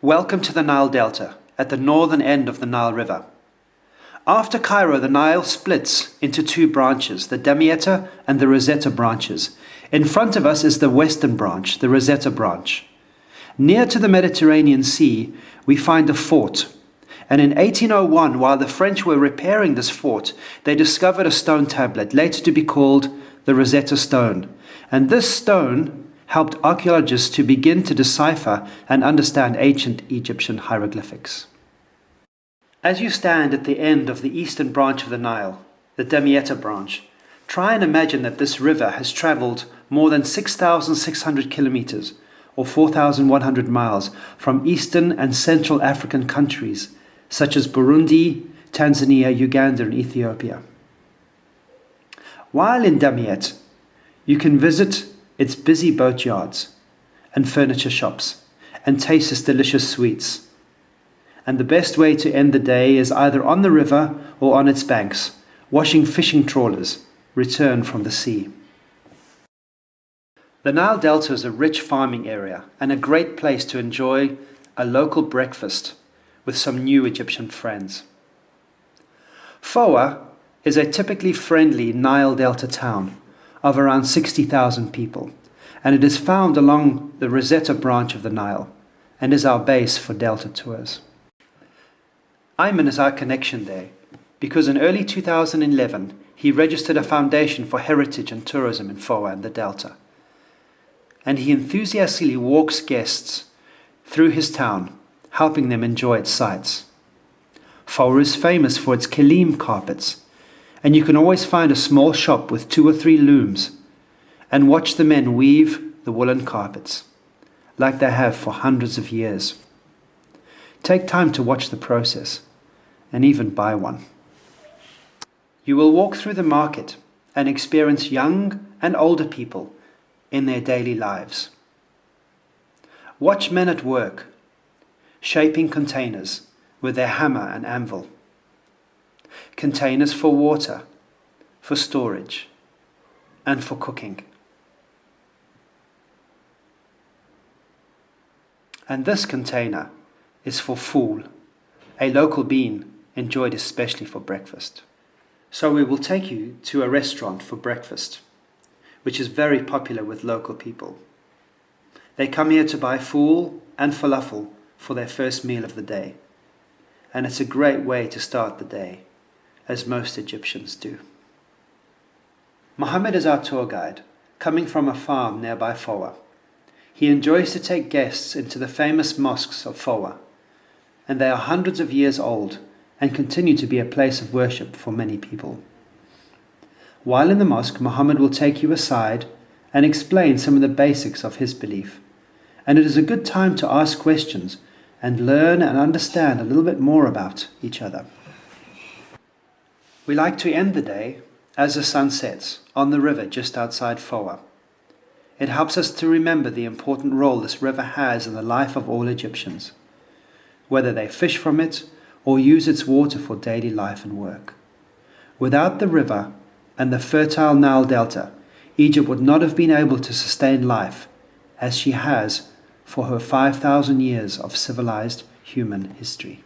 Welcome to the Nile Delta, at the northern end of the Nile River. After Cairo, the Nile splits into two branches, the Damietta and the Rosetta branches. In front of us is the western branch, the Rosetta branch. Near to the Mediterranean Sea, we find a fort. And in 1801, while the French were repairing this fort, they discovered a stone tablet, later to be called the Rosetta Stone. And this stone helped archaeologists to begin to decipher and understand ancient Egyptian hieroglyphics. As you stand at the end of the eastern branch of the Nile, the Damietta branch, try and imagine that this river has traveled more than 6,600 kilometers, or 4,100 miles, from eastern and central African countries, such as Burundi, Tanzania, Uganda, and Ethiopia. While in Damietta, you can visit its busy boatyards and furniture shops and taste its delicious sweets. And the best way to end the day is either on the river or on its banks, watching fishing trawlers return from the sea. The Nile Delta is a rich farming area and a great place to enjoy a local breakfast with some new Egyptian friends. Fowa is a typically friendly Nile Delta town of around 60,000 people, and it is found along the Rosetta branch of the Nile and is our base for Delta tours. Ayman is our connection there because in early 2011 he registered a foundation for heritage and tourism in Fowa and the Delta, and he enthusiastically walks guests through his town, helping them enjoy its sights. Fowa is famous for its kilim carpets, and you can always find a small shop with 2 or 3 looms and watch the men weave the woolen carpets, like they have for hundreds of years. Take time to watch the process and even buy one. You will walk through the market and experience young and older people in their daily lives. Watch men at work, shaping containers with their hammer and anvil. Containers for water, for storage, and for cooking. And this container is for fool, a local bean enjoyed especially for breakfast. So we will take you to a restaurant for breakfast, which is very popular with local people. They come here to buy fool and falafel for their first meal of the day, and it's a great way to start the day, as most Egyptians do. Mohammed is our tour guide, coming from a farm nearby Fowa. He enjoys to take guests into the famous mosques of Fowa, and they are hundreds of years old and continue to be a place of worship for many people. While in the mosque, Mohammed will take you aside and explain some of the basics of his belief, and it is a good time to ask questions and learn and understand a little bit more about each other. We like to end the day as the sun sets on the river just outside Fowa. It helps us to remember the important role this river has in the life of all Egyptians, whether they fish from it or use its water for daily life and work. Without the river and the fertile Nile Delta, Egypt would not have been able to sustain life as she has for her 5,000 years of civilized human history.